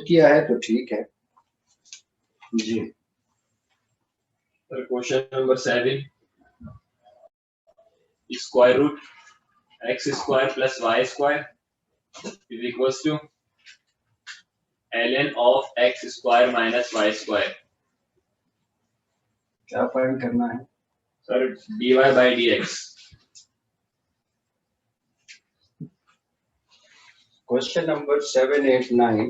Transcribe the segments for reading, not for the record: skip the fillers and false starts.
किया है तो ठीक है जी। Question number 7, square root x square plus y square is equals to ln of x square minus y square. क्या फाइंड करना है sir? dy by dx। Question number 7, 8, 9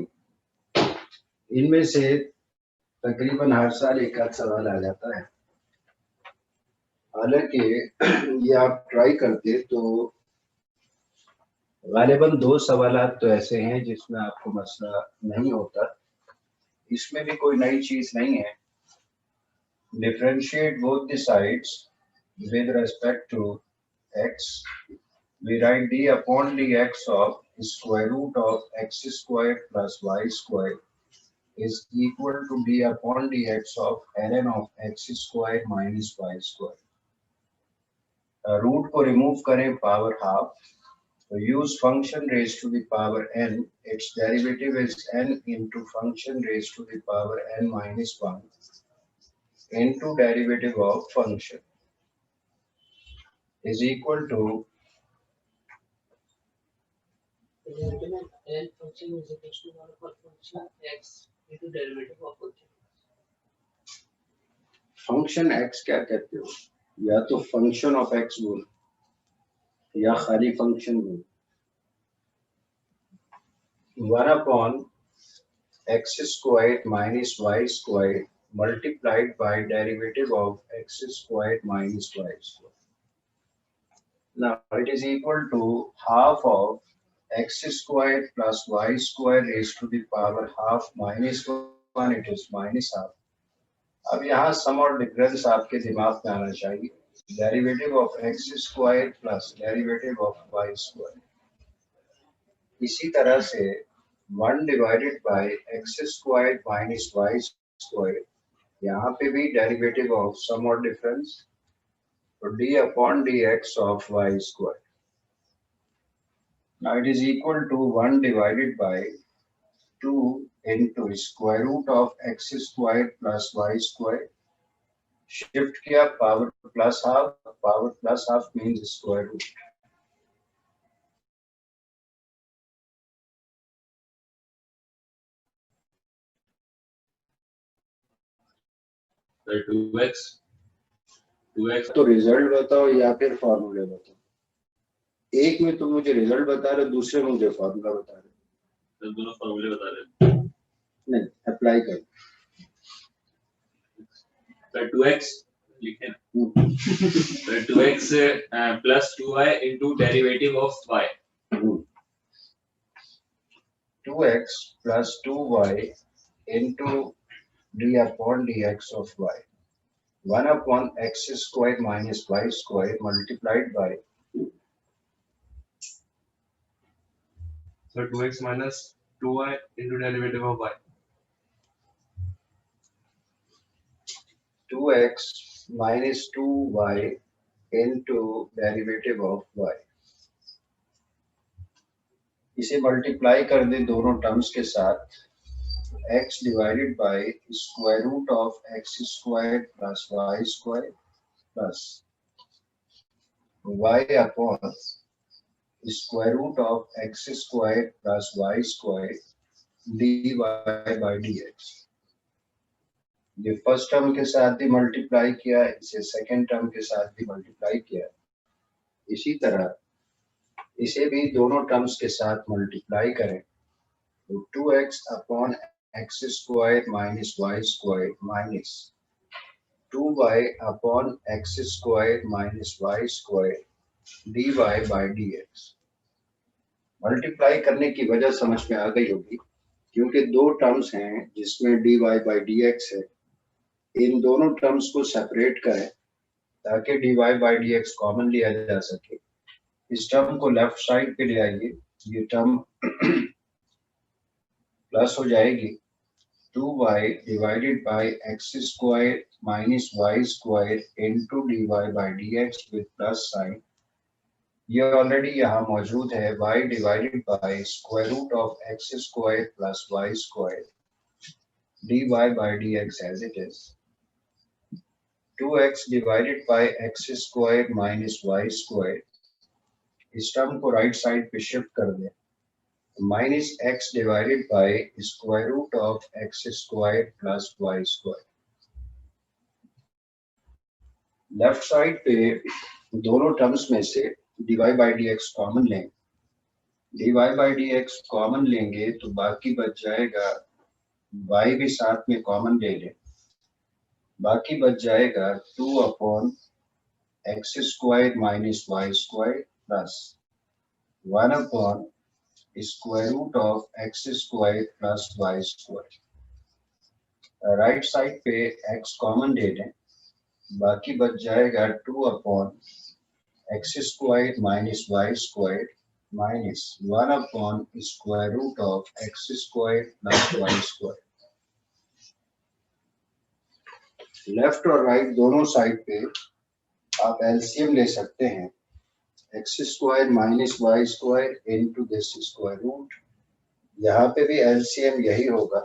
इनमें से तकरीबन हर साल एक आध सवाल आ जाता है। हालांकि ये आप ट्राई करते तो गालिबन 2 सवालात तो ऐसे हैं जिसमें आपको मसला नहीं होता। इसमें भी कोई नई चीज नहीं है। Differentiate both the sides with respect to x। We write d upon dx of square root of x squared plus y squared is equal to d upon dx of ln of x squared minus y squared। Root को remove करें power half, तो use function raise to the power n। It's derivative is n into function raised to the power n minus 1 into derivative of function is equal to L function is equal to 1 over function x into derivative of function। Function x क्या कहते हो? या तो function of x बोल या खाली function बोल। 1 upon x squared minus y squared multiplied by derivative of x squared minus y squared. Now it is equal to half of x squared plus y squared raised to the power half minus 1, it is minus half। अब यहाँ सम और difference आपके दिमाग में आना चाहिए। Derivative of x square plus derivative of y square. इसी तरह से 1 divided by x square minus y square, यहाँ पे भी डेरिवेटिव ऑफ सम और डिफरेंस, तो d upon d x of y square. Now it is equal to 1 divided by 2 into square root of x squared plus y squared। Shift किया power plus half means square root. Sir 2x तो result बताओ या फिर फॉर्मूले बताओ। एक में तुम मुझे रिजल्ट बता रहे, दूसरे में मुझे फॉर्मूला बता रहे। सर दोनों फॉर्मूले बता रहे हैं। नहीं, अप्लाई कर। सर 2x लिखें। Sir 2x plus 2y into derivative of y। 2x plus 2y into d upon dx of y। 1 upon x squared minus y squared multiplied by sir 2x minus 2y into derivative of y। 2x minus 2y into derivative of y। इसे multiply कर दे दोनों terms के साथ। x divided by square root of x square plus y square plus y upon square root of x square plus y square dy by dx। ये first term के साथ भी मल्टीप्लाई किया, इसे सेकंड टर्म के साथ भी मल्टीप्लाई किया। इसी तरह इसे भी दोनों टर्म्स के साथ मल्टीप्लाई करें तो 2x upon x square minus y square minus 2y upon x square minus y square dy by dx। Multiply करने की वजह समझ में आ गई होगी, क्योंकि दो टर्म्स हैं जिसमें dy बाय dx है। इन दोनों टर्म्स को सेपरेट करें ताकि dy बाय dx कॉमन लिया जा सके। इस टर्म को लेफ्ट साइड पे ले आइए, ये टर्म प्लस हो जाएगी 2y divided by x square minus y square into dy by dx with plus sign. ये ऑलरेडी यहाँ मौजूद है y divided by square root of x square plus y square dy by dx as it is. 2x divided by x square minus y square. इस term को right side पे shift कर दें, minus x divided by square root of x square plus y square. Left side पे दोनों terms में से dy by dx common लेंगे. dy by dx कॉमन लेंगे तो बाकी बच जाएगा, y भी साथ में कॉमन ले लें, बाकी बच जाएगा 2 upon x square minus y square plus 1 upon square root of x square plus y square. Right side पे x कॉमन ले लें, बाकी बच जाएगा 2 upon x square minus y square minus 1 upon square root of x square plus y square. Left और right दोनों side पे आप एलसीएम ले सकते हैं. X square minus y square into this square root, यहाँ पे भी एलसीएम यही होगा,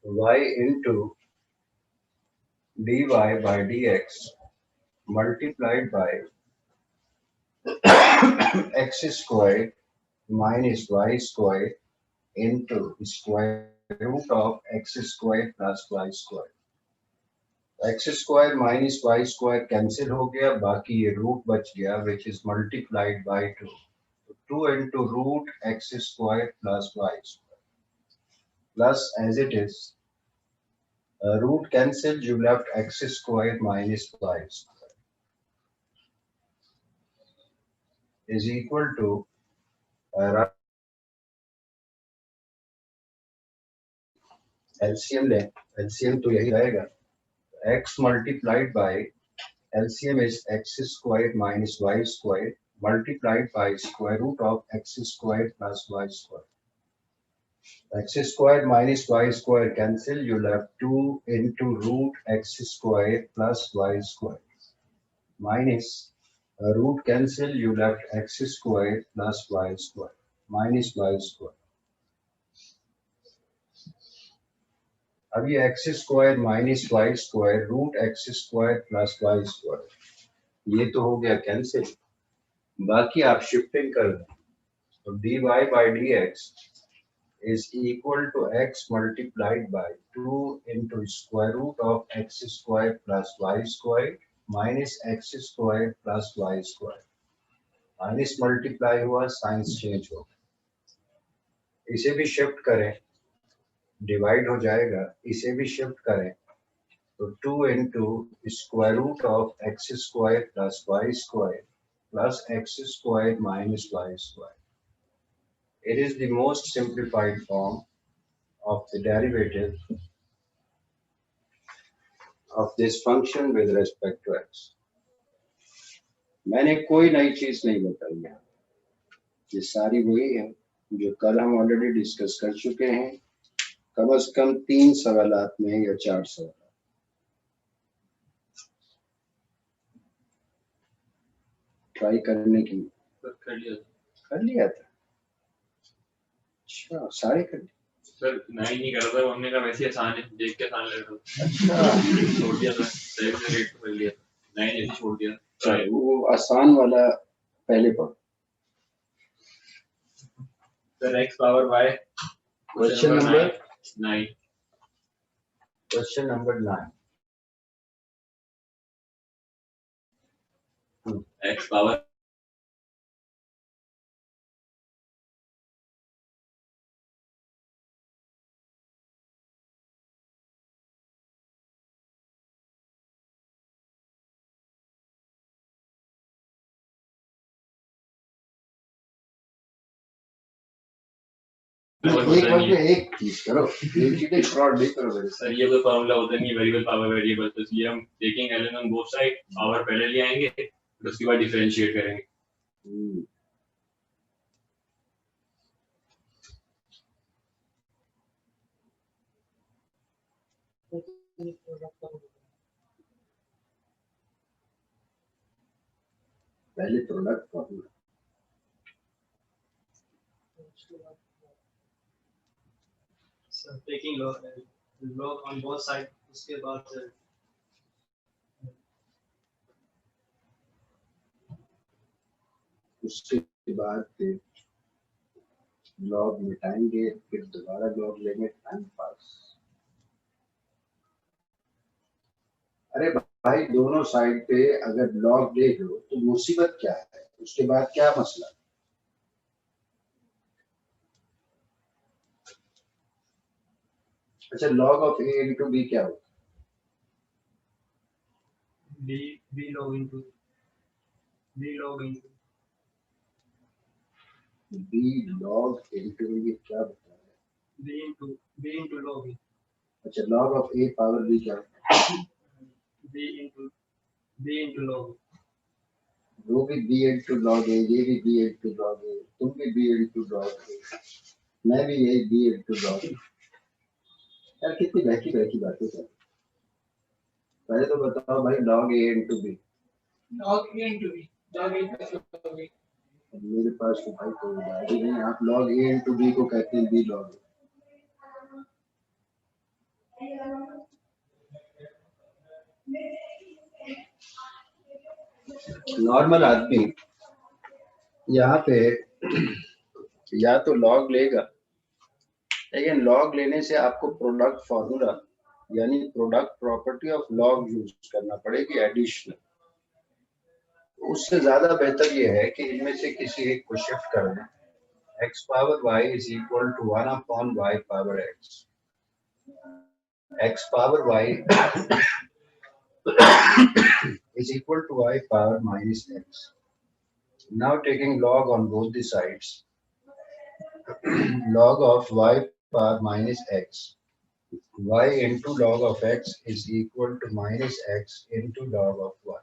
y into dy by dx multiplied by x square minus y square into square root of x square plus y square. x square minus y square cancel हो गया, बाकी ये root बच गया which is multiplied by 2. 2 into root x square plus y square plus as it is. Root cancel, you left x square minus y square is equal to LCM ले, LCM तो यही रहेगा, x multiplied by LCM is x square minus y square multiplied by square root of x square plus y square. X square minus y square cancel, you left 2 into root x square plus y square minus root cancel, you left x square plus y square minus y square. अब ये x square minus y square root x square plus y square ये तो हो गया cancel, बाकी आप shifting कर दें तो dy by dx is equal to x multiplied by 2 into square root of x square plus y square minus x square plus y square. Minus multiply हुआ, साइंस चेंज हो गया, इसे भी शिफ्ट करें, डिवाइड हो जाएगा, इसे भी शिफ्ट करें तो 2 into square root of x square plus y square plus x square minus y square. It is the most simplified form of the derivative of this function with respect to x. मैंने कोई नई चीज नहीं बताई है, ये सारी वही है जो कल हम ऑलरेडी डिस्कस कर चुके हैं, कम से कम 3 सवालात में या 4 सवाल ट्राई करने की कर लिया था. अच्छा, सारे कर लिए सर. नहीं नहीं कर रहा, हमने कहा वैसे आसान है, देख के आसान लग रहा. अच्छा, छोड़ दिया था, सेव से रेट कर लिया, नहीं नहीं छोड़ दिया. चलो वो आसान वाला पहले पढ़ो. Sir x power y question number 9. Question number 9. x power एक बार में एक चीज करो, एक चीज फ्रॉड नहीं करो मेरे सर. ये कोई फॉर्मूला होता नहीं है वेरिएबल पावर वेरिएबल, तो इसलिए हम taking ln on both side, power पहले ले आएंगे फिर उसके बाद डिफरेंशिएट करेंगे. पहले product formula. So taking log on both sides, उसके बाद उसके बाद फिर लॉग मिटाएंगे, फिर दोबारा लॉग लेंगे, टाइम पास। अरे भाई दोनों साइड पे अगर लॉग ले लो तो मुसीबत क्या है, उसके बाद क्या मसला? अच्छा log of a into b क्या होता b log into है? बी लॉग इंटू ये क्या बता रहा है? b into log अच्छा log of a power b क्या होता है? b into log वो भी बी इंटू लॉग ए, ये भी बी इंटू लॉग ए, तुम भी बी इंटू लॉग ए, मैं भी यही बी इंटू लॉग ए। यार कितनी बहकी बातें कर। पहले तो बताओ भाई log a into b. log a into b log a into log a मेरे पास तो भाई कोई बात ही नहीं, आप लॉग ए इंटू बी को कहते हैं बी लॉग। नॉर्मल आदमी यहाँ पे या तो लॉग लेगा, लेकिन लॉग लेने से आपको प्रोडक्ट फॉर्मूला यानी product property of log use करना पड़ेगी एडिशनल। उससे ज्यादा बेहतर ये है कि इनमें से किसी एक को शिफ्ट कर दें। x power y is equal to 1 upon y power x। x power y is equal to y power minus x. Now taking log on both the sides, log of y power minus x, y into log of x is equal to minus x into log of y.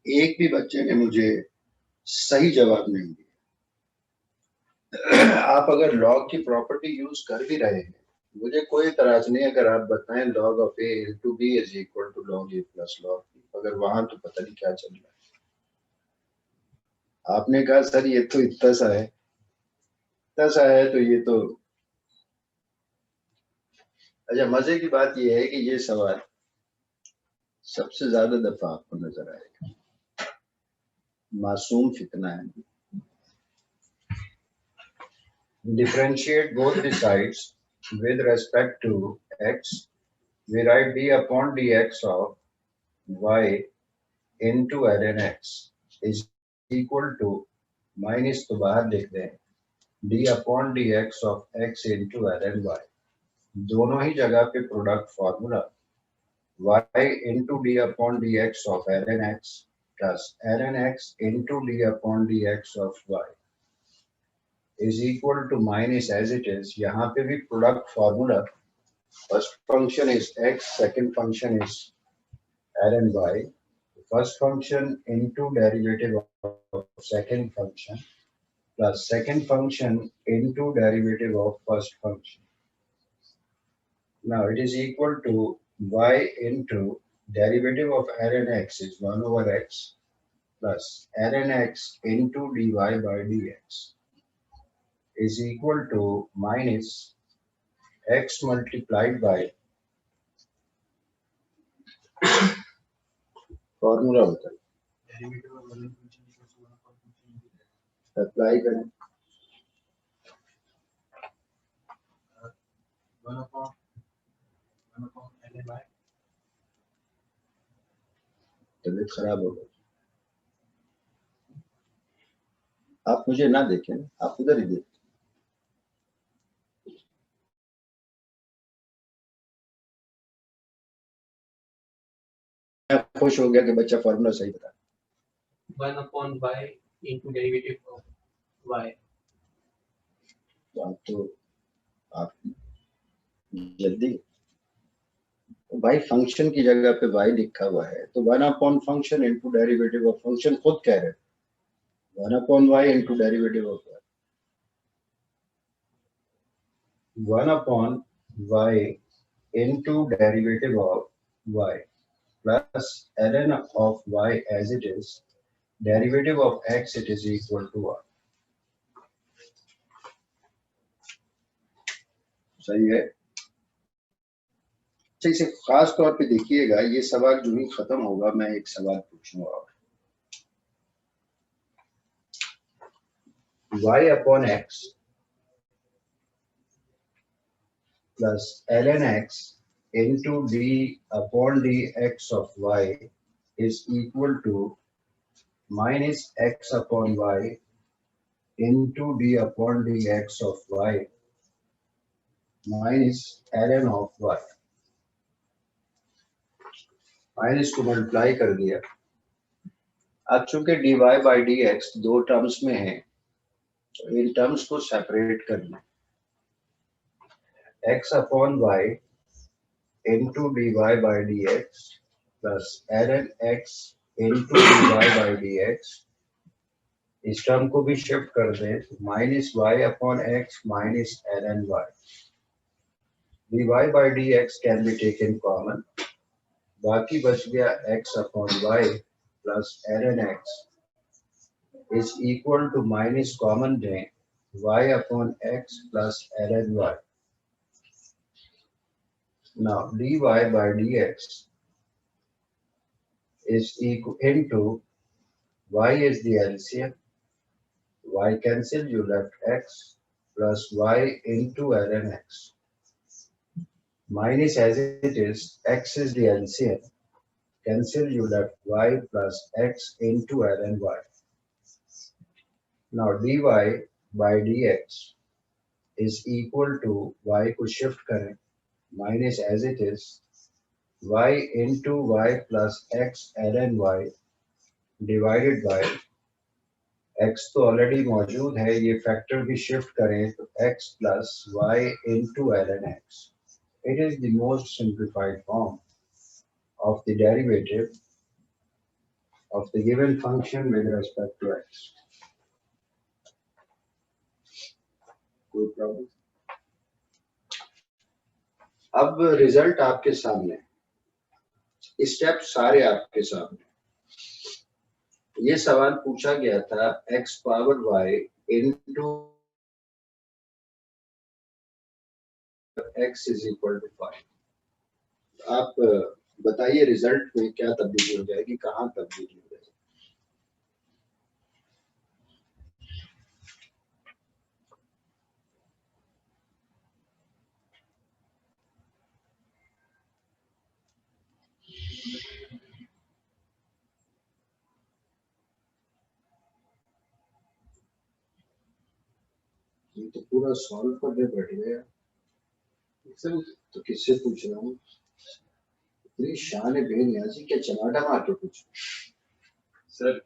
एक भी बच्चे ने मुझे सही जवाब नहीं दिया। आप अगर लॉग की प्रॉपर्टी यूज कर भी रहे हैं, मुझे कोई इतराज नहीं अगर आप बताएं log of a into b is equal to log a plus log b, अगर वहां तो पता नहीं क्या चल रहा है। आपने कहा सर ये तो इतना सा है, इतना सा है तो ये तो। अच्छा मजे की बात ये है कि ये सवाल सबसे ज्यादा दफा आपको नजर आएगा। मासूम फितना है। Differentiate both the sides with respect to x. We write d upon dx of y into ln x is equal to minus तो बाहर लिख दें d upon dx of x into ln y। दोनों ही जगह पे product formula y into d upon dx of ln x plus ln x into d upon dx of y is equal to minus as it is। यहाँ पे भी product formula, first function is x, second function is ln y, first function into derivative of second function plus second function into derivative of first function. Now it is equal to y into derivative of ln x is 1 over x plus ln x into dy by dx is equal to minus x multiplied by formula होता है, apply करें तबीयत खराब हो गई। आप मुझे ना देखें, आप उधर ही देखें। मैं खुश हो गया कि बच्चा फॉर्मूला सही बता। 1 upon y into derivative of y तो आप जल्दी तो भाई फंक्शन की जगह पे y लिखा हुआ है तो 1 upon function into derivative of function खुद कह रहे हैं 1 upon y into derivative of y, 1 upon y into derivative of y plus ln of y as it is, derivative of x it is equal to 1. सही है। अच्छा, इसे खास तौर पे देखिएगा, ये सवाल जो ही खत्म होगा मैं एक सवाल पूछूंगा और y upon x plus ln x into d upon dx of y is equal to minus x upon y into d upon dx of y minus ln of y। Minus को मल्टीप्लाई कर दिया। अब चूंकि dy by dx दो terms में है तो in terms को सेपरेट करना। x upon y into dy by dx plus ln x into dy by dx, इस टर्म को भी शिफ्ट कर दें तो minus y upon x minus ln y। dy by dx can be taken common, बाकी बच गया x upon y plus ln x is equal to minus common दें y upon x plus ln y. Now dy by dx is equal into y is the LCM, y cancel, you left x plus y into ln x minus as it is x is the LCM, cancel, you left y plus x into ln y. Now dy by dx is equal to y को shift करें minus as it is y into y plus x ln y divided by x तो already मौजूद है, ये factor भी shift करें तो x plus y into ln x. It is the most simplified form of the derivative of the given function with respect to x. कोई problem? अब result आपके सामने, स्टेप सारे आपके सामने। ये सवाल पूछा गया था x power y into x is equal to 5। आप बताइए रिजल्ट में क्या तब्दीली हो जाएगी, कहाँ तब्दीली हो जाएगी? ये तो पूरा सॉल्व करने बैठ गया सर, तो किससे पूछ रहा हूँ? इतनी शान है बेनियाजी, क्या चमाटा मार के पूछ? सर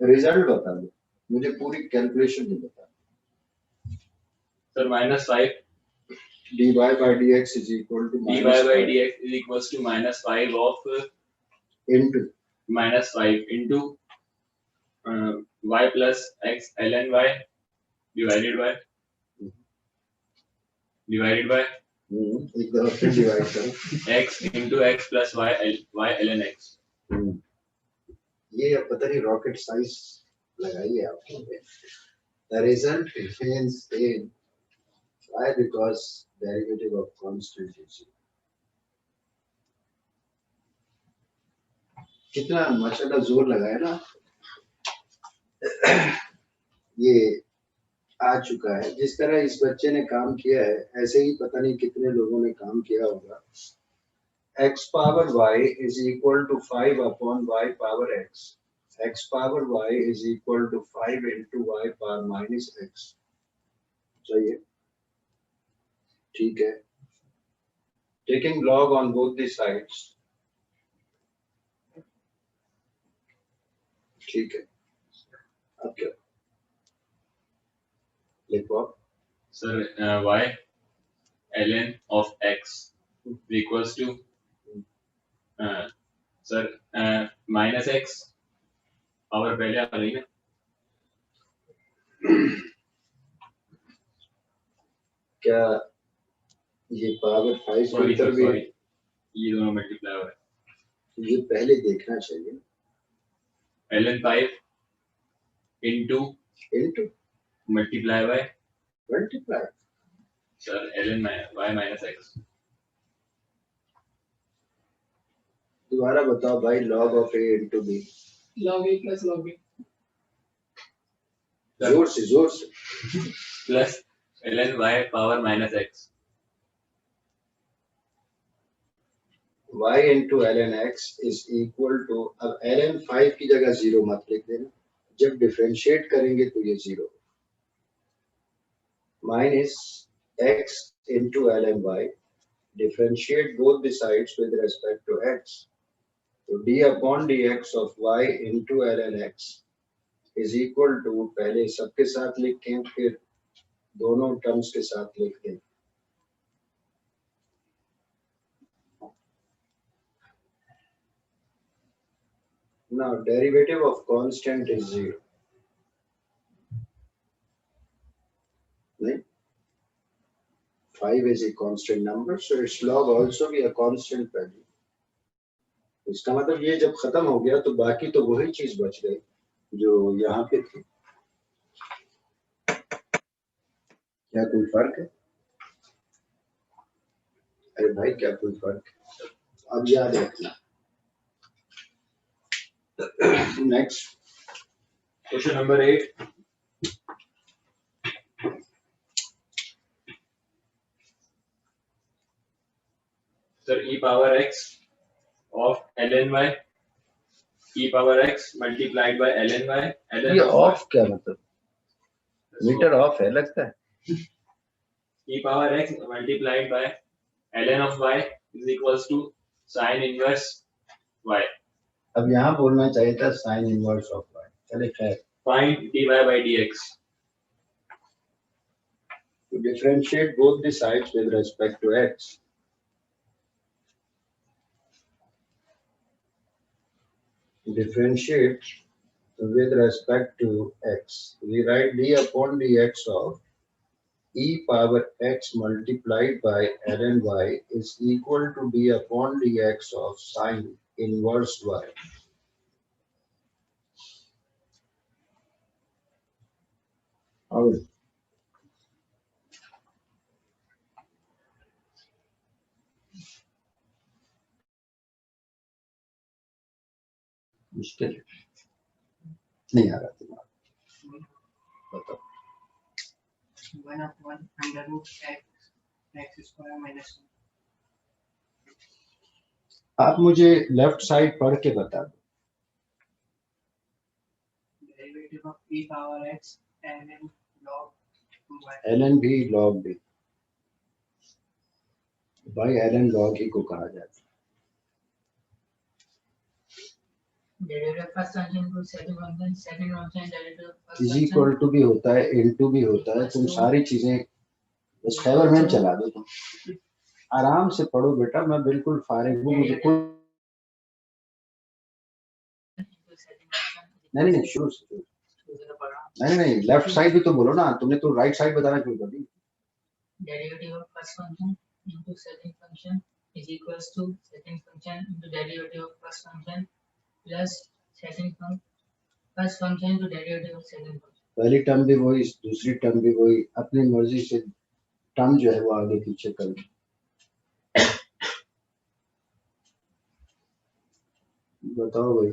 रिजल्ट बता दो मुझे, पूरी कैलकुलेशन नहीं बता। Sir -5 dy by dx is equal to dy by dx is equals to -5 of into -5 into y plus x ln y divided by एक बार फिर डिवाइड करो x into x plus y ln x. ये अब पता नहीं rocket science लगाइए आपको। The result remains same. Why? Because derivative of constant is zero. कितना माशाल्लाह जोर लगाया ना। ये आ चुका है, जिस तरह इस बच्चे ने काम किया है ऐसे ही पता नहीं कितने लोगों ने काम किया होगा। x power y is equal to 5 upon y power x. X power y is equal to 5 into y power minus x. सही है, ठीक है। Taking log on both the sides. ठीक है, अब क्या लिखो आप? Sir, y ln of x equals to sir minus x power पहले आ रही है ना? क्या ये पावर 5 Sorry, अंदर sir, भी sorry. ये दोनों मल्टीप्लाई हो रहा है। ये पहले देखना चाहिए। ln 5 into into multiply by multiply. sir ln y minus x. दोबारा बताओ भाई, log of a into b। log a plus log b जोर से Plus ln y power minus x. y into ln x is equal to, अब ln 5 की जगह 0 मत लिख देना, जब डिफरेंशिएट करेंगे तो ये 0 minus x into ln y, differentiate both the sides with respect to x, तो d upon dx of y into ln x is equal to, पहले सबके साथ लिखें फिर दोनों टर्म्स के साथ लिख दें। Now derivative of constant is 0. नहीं? 5 is a constant number, so its log also be a constant value. इसका मतलब ये जब खत्म हो गया तो बाकी तो वही चीज बच गई जो यहाँ पे थी। क्या कोई फर्क है? अरे भाई क्या कोई फर्क है? अब याद रखना। Next Question number 8. Sir, e power x of ln y, e power x multiplied by ln y, ln ये of ऑफ क्या मतलब? मीटर ऑफ है लगता है। e power x multiplied by ln of y is equals to sin inverse y. अब यहाँ बोलना चाहिए था साइन इनवर्स ऑफ y। चले खैर। Find dy by dx. To differentiate both the sides with respect to x, differentiate with respect to x, we write d upon dx of e power x multiplied by ln y is equal to d upon dx of sin inverse y. और मुश्किल नहीं आ रहा दिमाग, बताओ। 1/1 under root x square minus 1. आप मुझे left side पढ़ के बता दो। Derivative of e power x ln log 2y. ln भी log भी, भाई ln log ही को कहा जाता है। Derivative of first function to second function derivative of first is function. Equal to भी होता है, इनटू भी होता है, तुम सारी चीजें बस खैबर में चला दो। तुम आराम से पढ़ो बेटा, मैं बिल्कुल फारिग हूँ, मुझे कोई नहीं शुरू से नहीं लेफ्ट साइड भी तो बोलो ना, तुमने तो राइट साइड बताना शुरू कर दी। Derivative of first function into second function is equals to second function into derivative of first function plus first function into derivative of second function. पहली टर्म भी वही, दूसरी टर्म भी वही, अपनी मर्जी से टर्म जो है वो आगे पीछे कर दो। बताओ भाई।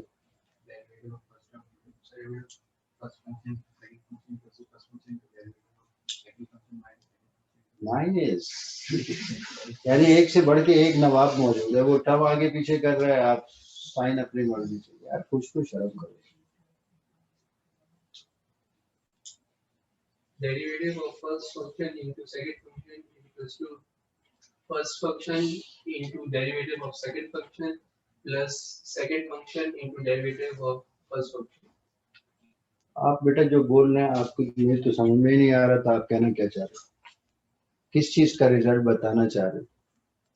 माइनस यानी एक से बढ़ के एक नवाब मौजूद है, वो टर्म आगे पीछे कर रहा है, आप साइन अपनी मर्जी से। यार कुछ तो शर्म करो। Derivative of first function into second function is equals to first function into derivative of second function plus second function into derivative of first function. आप बेटा जो बोल रहे हैं आपको मुझे तो समझ में ही नहीं आ रहा था, आप कहना क्या चाह रहे हो, किस चीज का रिजल्ट बताना चाह रहे हो।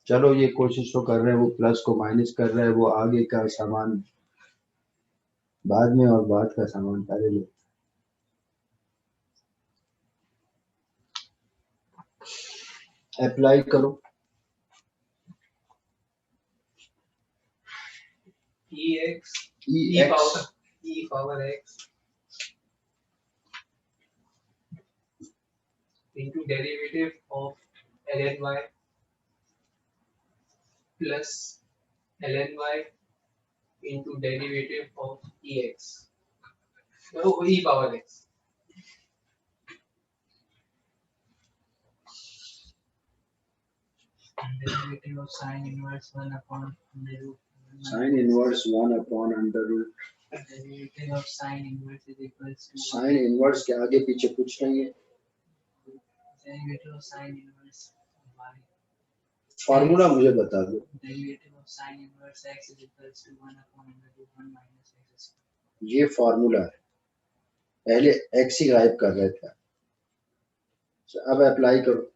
चलो ये कोशिश तो कर रहे हैं, वो प्लस को माइनस कर रहा है, वो आगे का सामान बाद में और बाद का सामान पहले लो। अप्लाई करो। x ex e power x into derivative of ln y plus ln y into derivative of ex. Oh, e power x. Derivative of sine inverse 1 upon under root. sin inverse 1 upon under root Derivative of sine inverse is equals to sin inverse के आगे पीछे कुछ नहीं है derivative of sine inverse y. Formula मुझे बता दो Derivative of sine inverse x is equals to 1 upon under root 1 minus x square. ये फॉर्मूला है पहले x ही गायब कर रहे थे अब अप्लाई करो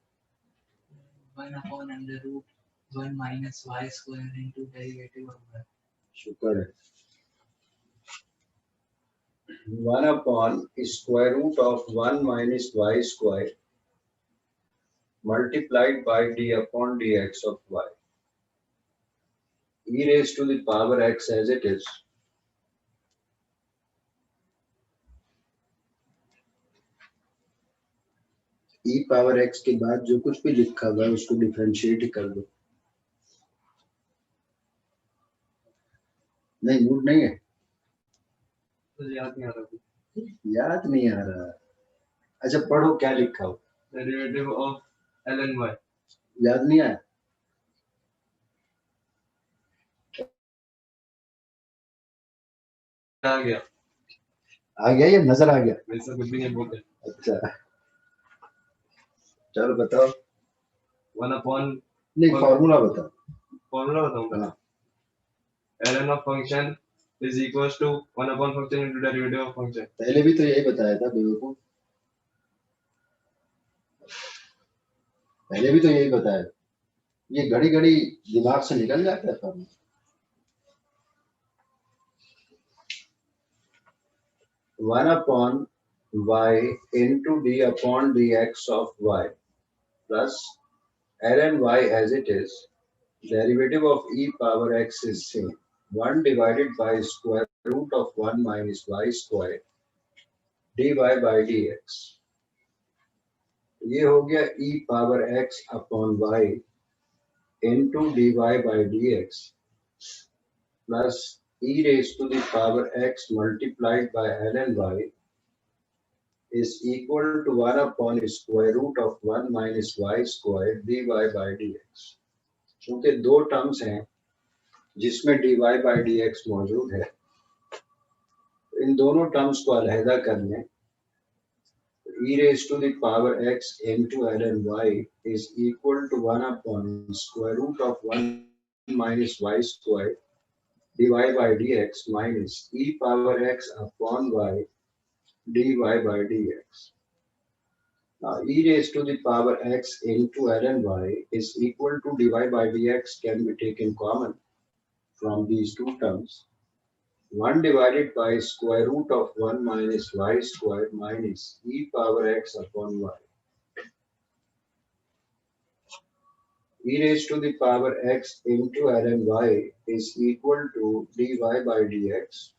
1 upon under root 1 minus y square into derivative of y. शुक्र है 1 upon square root of 1 minus y square multiplied by d upon dx of y e raised to the power x as it is e power x के बाद जो कुछ भी लिखा हुआ है उसको डिफरेंशिएट कर दो नहीं मूड नहीं है मुझे याद नहीं आ रहा याद नहीं आ रहा अच्छा पढ़ो क्या लिखा हो डेरिवेटिव ऑफ ln y याद नहीं आया आ गया आ गया या नजर आ गया वैसा कुछ भी नहीं बोलते अच्छा चलो बताओ 1 upon नहीं फॉर्मूला बताओ फॉर्मूला बताऊंगा हाँ ln of function is equals to 1 upon function into derivative of function. पहले भी तो यही बताया था बेवकूफ पहले भी तो यही बताया ये घड़ी घड़ी दिमाग से निकल जाता है formula 1 upon y into d upon dx of y plus ln y as it is derivative of e power x is same 1 divided by square root of 1 minus y square dy by dx ये हो गया e power x upon y into dy by dx plus e raised to the power x multiplied by ln y is equal to 1 upon square root of 1 minus y square dy by dx क्योंकि दो terms हैं जिसमें dy by dx मौजूद है इन दोनों terms को अलहदा कर लें e raised to the power x into ln y is equal to 1 upon square root of 1 minus y square dy by dx minus e power x upon y dy by dx. Now e raised to the power x into ln y is equal to dy by dx can be taken common from these two terms. 1 divided by square root of 1 minus y square minus e power x upon y. E raised to the power x into ln y is equal to dy by dx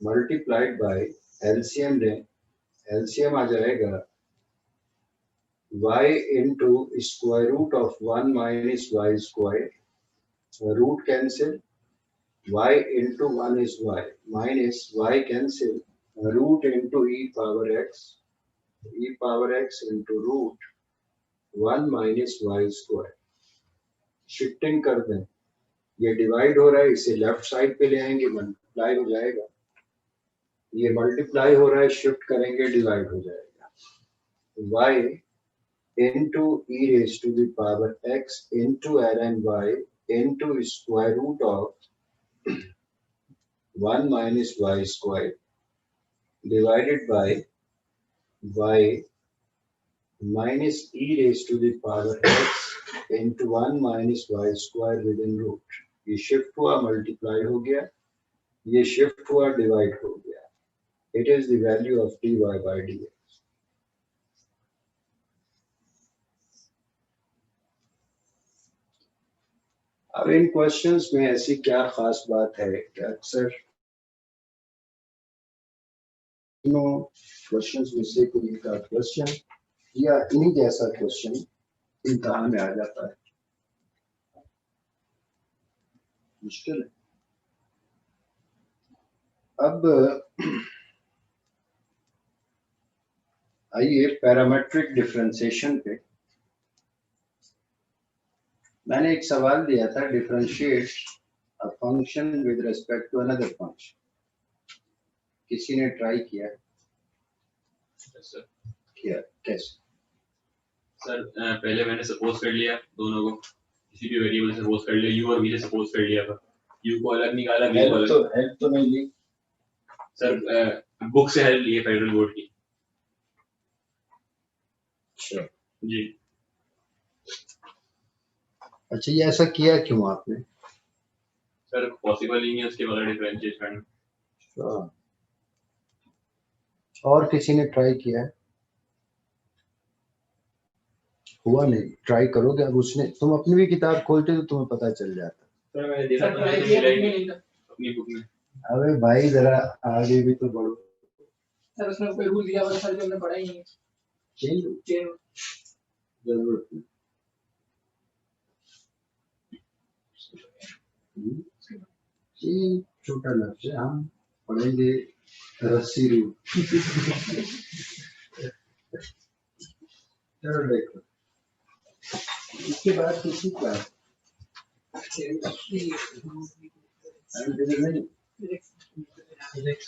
multiplied by LCM लें LCM आ जाएगा y into square root of 1 minus y square root cancel y into 1 is y minus y cancel root into e power x into root 1 minus y square shifting कर दें ये divide हो रहा है इसे left side पे ले आएंगे मल्टीप्लाई हो जाएगा ये मल्टीप्लाई हो रहा है शिफ्ट करेंगे डिवाइड हो जाएगा y into e raised to the power x into ln y into square root of 1 minus y square divided by y minus e raised to the power x into 1 minus y square within root. ये shift हुआ multiply हो गया ये shift हुआ divide हो गया it is the value of dy by dx. अब इन questions में ऐसी क्या खास बात है कि अक्सर तीनों क्वेश्चंस में से कोई एक क्वेश्चन या इन्हीं जैसा क्वेश्चन इम्तिहान में आ जाता है। मुश्किल है। अब आइए पैरामेट्रिक डिफरेंशिएशन पे मैंने एक सवाल दिया था, differentiate a function with respect to another function. किसी ने ट्राई किया? सर कैसे? सर पहले मैंने सपोज कर लिया दोनों को, किसी भी वेरिएबल सपोज कर लिया, यू और वी ने सपोज कर लिया था, यू को अलग निकाला, वी को अलग। हेल्प तो नहीं ली सर बुक से हेल्प ली है फेडरल बोर्ड की। अच्छा। जी अच्छा, ये ऐसा किया क्यों आपने? सर पॉसिबल ही नहीं है उसके बगैर डिफरेंशिएट करना। अच्छा। और किसी ने ट्राई किया है? हुआ नहीं? ट्राई करोगे अब, उसने तुम अपनी भी किताब खोलते तो तुम्हें पता चल जाता। सर मैंने देखा सर था, ट्राई मुझे किया मिला ही लेकिन नहीं नहीं था। अपनी बुक में। अबे भाई जरा आगे भी तो बढ़ो। सर उसने कोई रूल दिया हुआ सर जो हमने पढ़ा ही नहीं है। चेंज चेन जरूरत नहीं। ये छोटा लफ्ज है, हम पढ़ेंगे रस्सी रूल। चलो देखो, इसके बाद किसी का नहीं।